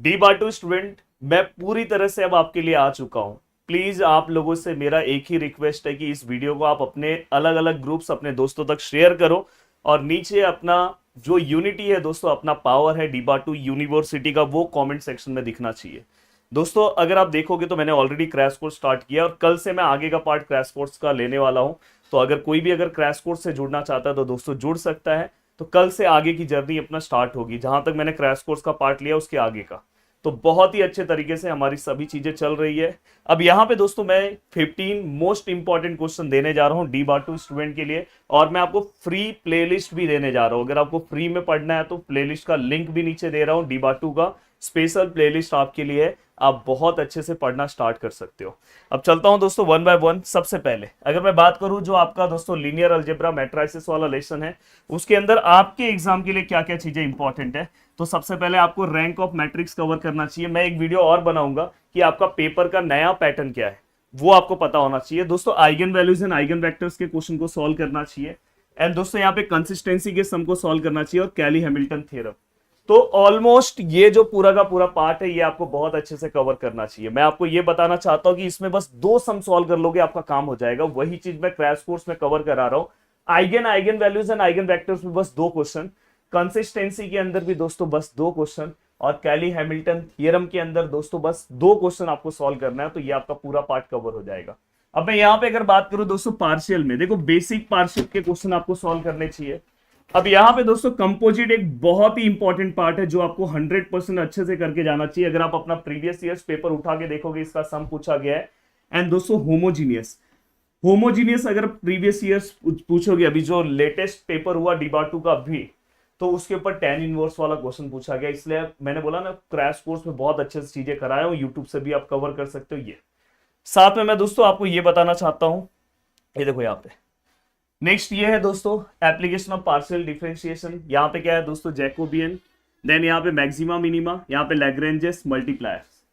D बाटू student, मैं पूरी तरह से अब आपके लिए आ चुका हूं। प्लीज आप लोगों से मेरा एक ही रिक्वेस्ट है कि इस वीडियो को आप अपने अलग अलग ग्रुप्स अपने दोस्तों तक शेयर करो और नीचे अपना जो यूनिटी है दोस्तों, अपना पावर है डी बाटू यूनिवर्सिटी का, वो कमेंट सेक्शन में दिखना चाहिए। दोस्तों अगर आप देखोगे तो मैंने ऑलरेडी क्रैश कोर्स स्टार्ट किया और कल से मैं आगे का पार्ट क्रैश कोर्स का लेने वाला हूं। तो अगर कोई भी अगर क्रैश कोर्स से जुड़ना चाहता है तो दोस्तों जुड़ सकता है। तो कल से आगे की जर्नी अपना स्टार्ट होगी, जहां तक मैंने क्रैश कोर्स का पार्ट लिया उसके आगे का। तो बहुत ही अच्छे तरीके से हमारी सभी चीजें चल रही है। अब यहाँ पे दोस्तों मैं 15 मोस्ट इंपॉर्टेंट क्वेश्चन देने जा रहा हूँ डी बाटू स्टूडेंट के लिए, और मैं आपको फ्री प्लेलिस्ट भी देने जा रहा हूँ। अगर आपको फ्री में पढ़ना है तो प्लेलिस्ट का लिंक भी नीचे दे रहा हूँ, डी बाटू का स्पेशल प्लेलिस्ट आपके लिए है। आप बहुत अच्छे से पढ़ना स्टार्ट कर सकते हो। अब चलता हूं दोस्तों वन बाय वन। सबसे पहले अगर मैं बात करूं जो आपका दोस्तों लीनियर अलजेब्रा मैट्रिसेस वाला लेसन है, उसके अंदर आपके एग्जाम के लिए क्या क्या चीजें इंपॉर्टेंट है। तो सबसे पहले आपको रैंक ऑफ मैट्रिक्स कवर करना चाहिए। मैं एक वीडियो और बनाऊंगा कि आपका पेपर का नया पैटर्न क्या है, वो आपको पता होना चाहिए। दोस्तों eigen values and eigen vectors के क्वेश्चन को सॉल्व करना चाहिए। एंड दोस्तों यहाँ पे कंसिस्टेंसी के सम को सॉल्व करना चाहिए और कैली हैमिल्टन थ्योरम। तो ऑलमोस्ट ये जो पूरा का पूरा पार्ट है ये आपको बहुत अच्छे से कवर करना चाहिए। मैं आपको ये बताना चाहता हूं कि इसमें बस 2 सम सॉल्व कर लोगे आपका काम हो जाएगा। वही चीज मैं क्रैश कोर्स में कवर करा रहा हूं। Eigen values and eigen vectors में बस 2 क्वेश्चन, कंसिस्टेंसी के अंदर भी दोस्तों बस 2 क्वेश्चन, और कैली हैमिल्टन थियरम के अंदर दोस्तों बस 2 क्वेश्चन आपको सॉल्व करना है। तो ये आपका पूरा पार्ट कवर हो जाएगा। अब मैं यहाँ पे अगर बात करूं दोस्तों पार्शियल में, देखो बेसिक पार्शियल के क्वेश्चन आपको सॉल्व करने चाहिए। अब यहाँ पे दोस्तों कंपोजिट एक बहुत ही इंपॉर्टेंट पार्ट है जो आपको 100% अच्छे से करके जाना चाहिए। अगर आप अपना प्रीवियस ईयर्स पेपर उठा के देखोगे, इसका सम पूछा गया है। एंड दोस्तों होमोजीनियस अगर प्रीवियस ईयर्स पूछोगे, अभी जो लेटेस्ट पेपर हुआ डिबाटू का भी, तो उसके ऊपर tan इनवर्स वाला क्वेश्चन पूछा गया। इसलिए मैंने बोला ना क्रैश कोर्स में बहुत अच्छे से चीजें कराया हूं, यूट्यूब से भी आप कवर कर सकते हो। ये साथ में मैं दोस्तों आपको ये बताना चाहता हूं, ये देखो यहाँ पे नेक्स्ट ये है दोस्तों एप्लीकेशन ऑफ पार्शियल डिफरेंशिएशन। यहाँ पे क्या है दोस्तों, जैकोबियन, देन यहाँ पे मैक्सिमा मिनिमा, यहाँ पे लैग्रेंजेस मल्टीप्लायर्स।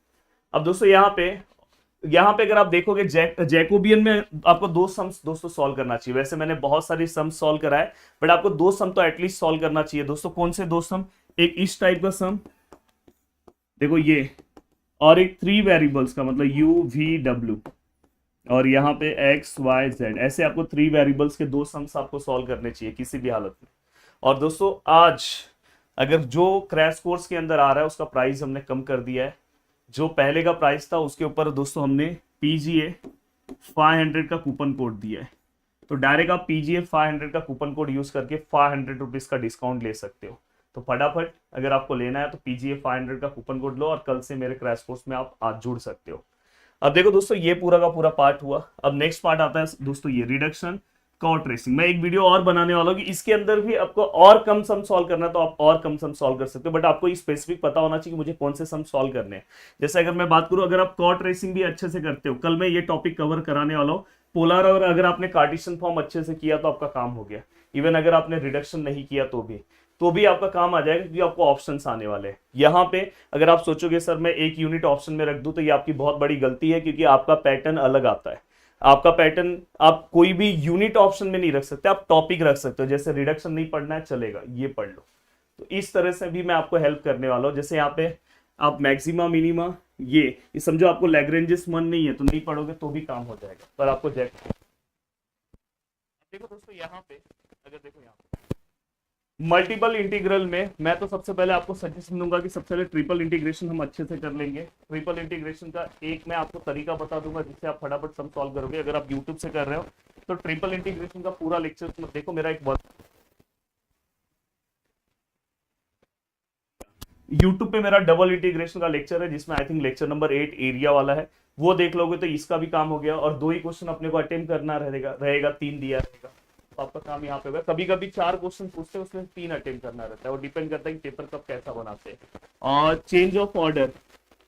अब दोस्तों यहाँ पे अगर आप देखोगे जैकोबियन में आपको 2 सम्स दोस्तों सॉल्व करना चाहिए। वैसे मैंने बहुत सारी सम सॉल्व कराए, बट आपको 2 सम तो एटलीस्ट सॉल्व करना चाहिए दोस्तों। कौन से 2 सम, एक इस टाइप का सम देखो ये, और एक 3 वेरिएबल्स का मतलब यू वी डब्ल्यू, और यहाँ पे एक्स वाई जेड, ऐसे आपको 3 वेरिएबल्स के 2 सम्स आपको सॉल्व करने चाहिए किसी भी हालत में। और दोस्तों आज अगर जो क्रैश कोर्स के अंदर आ रहा है उसका प्राइस हमने कम कर दिया है। जो पहले का प्राइस था उसके ऊपर दोस्तों हमने पीजीए 500 का कूपन कोड दिया है। तो डायरेक्ट आप पीजीए 500 का कूपन कोड यूज करके 500 रुपीज का डिस्काउंट ले सकते हो। तो फटाफट अगर आपको लेना है तो पीजीए 500 का कूपन कोड लो और कल से मेरे क्रैश कोर्स में आप आज जुड़ सकते हो। अब देखो दोस्तों ये पूरा का पूरा पार्ट हुआ। अब नेक्स्ट पार्ट आता है दोस्तों ये रिडक्शन कॉर्ड ट्रेसिंग। मैं एक वीडियो और बनाने वाला हूँ कि इसके अंदर भी आपको और कम सम सॉल्व करना है तो आप और कम सम सॉल्व कर सकते हो, बट आपको स्पेसिफिक पता होना चाहिए कि मुझे कौन से सम सॉल्व करने हैं। जैसे अगर मैं बात करूं, अगर आप कॉर्ड ट्रेसिंग भी अच्छे से करते हो, कल मैं ये टॉपिक कवर कराने वाला हूँ पोलर, और अगर आपने कार्टेशियन फॉर्म अच्छे से किया तो आपका काम हो गया। इवन अगर आपने रिडक्शन नहीं किया तो भी आपका काम आ जाएगा, क्योंकि आपको ऑप्शंस आने वाले हैं। यहाँ पे अगर आप सोचोगे सर मैं एक यूनिट ऑप्शन में रख दूं, तो ये आपकी बहुत बड़ी गलती है, क्योंकि आपका पैटर्न अलग आता है। आपका पैटर्न आप कोई भी यूनिट ऑप्शन में नहीं रख सकते, आप टॉपिक रख सकते हो। जैसे रिडक्शन नहीं पढ़ना है चलेगा, ये पढ़ लो। तो इस तरह से भी मैं आपको हेल्प करने वाला हूँ। जैसे यहाँ पे आप मैक्सिमा मिनिमा ये समझो, आपको लैग्रेंजेस मन नहीं है तो नहीं पढ़ोगे तो भी काम हो जाएगा, पर आपको देखो दोस्तों यहाँ पे अगर देखो यहाँ पे मल्टीपल इंटीग्रल में मैं तो सबसे पहले आपको सजेशन दूंगा कि सबसे पहले ट्रिपल इंटीग्रेशन हम अच्छे से कर लेंगे। ट्रिपल इंटीग्रेशन का एक मैं आपको तरीका बता दूंगा जिससे आप फटाफट सम सॉल्व करोगे। अगर आप यूट्यूब से कर रहे हो तो ट्रिपल इंटीग्रेशन का पूरा लेक्चर देखो। मेरा एक यूट्यूब पे मेरा डबल इंटीग्रेशन का लेक्चर है, जिसमें I think lecture number 8 area वाला है, वो देख लोगे तो इसका भी काम हो गया। और 2 ही क्वेश्चन अपने को अटेम्प्ट करना रहेगा 3 दिया रहेगा, तो आपका काम यहाँ पे होगा। कभी कभी 4 क्वेश्चन पूछते हैं, उसमें 3 अटेम्प्ट करना रहता है, वो डिपेंड करता है कि पेपर कब कैसा बनाते हैं। और चेंज ऑफ ऑर्डर,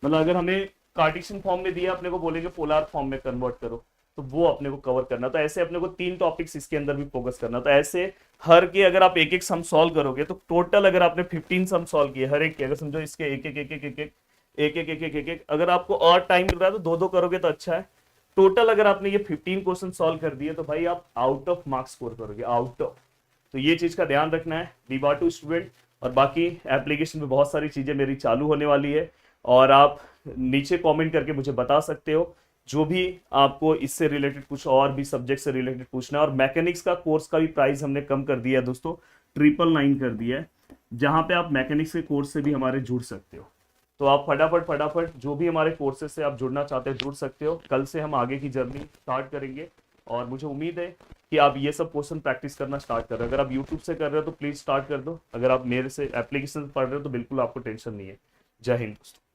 मतलब अगर हमें कार्टेशियन फॉर्म में दिया, अपने को बोलेंगे पोलर फॉर्म में कन्वर्ट करो, तो वो अपने को कवर करना। तो ऐसे अपने को 3 टॉपिक्स इसके अंदर भी फोकस करना। तो ऐसे हर के अगर आप एक एक सम सॉल्व करोगे तो टोटल अगर आपने 15 सम सॉल्व किए हर एक के, अगर समझो इसके एक अगर आपको और टाइम मिल रहा है तो 2-2 करोगे तो अच्छा है। टोटल अगर आपने ये 15 क्वेश्चन सॉल्व कर दिए तो भाई आप आउट ऑफ मार्क्स स्कोर करोगे, आउट ऑफ। तो ये चीज का ध्यान रखना है डी बाटू स्टूडेंट। और बाकी एप्लीकेशन में बहुत सारी चीजें मेरी चालू होने वाली है। और आप नीचे कमेंट करके मुझे बता सकते हो जो भी आपको इससे रिलेटेड कुछ और भी सब्जेक्ट से रिलेटेड पूछना है। और मैकेनिक्स का कोर्स का भी प्राइस हमने कम कर दिया है दोस्तों, 999 कर दिया है, जहां पे आप मैकेनिक्स के कोर्स से भी हमारे जुड़ सकते हो। तो आप फटाफट फटाफट जो भी हमारे कोर्सेज से आप जुड़ना चाहते हो जुड़ सकते हो। कल से हम आगे की जर्नी स्टार्ट करेंगे और मुझे उम्मीद है कि आप ये सब क्वेश्चन प्रैक्टिस करना स्टार्ट कर रहे हो। अगर आप यूट्यूब से कर रहे हो तो प्लीज स्टार्ट कर दो, अगर आप मेरे से एप्लीकेशन पढ़ रहे हो तो बिल्कुल आपको टेंशन नहीं है। जय हिंद दोस्तों।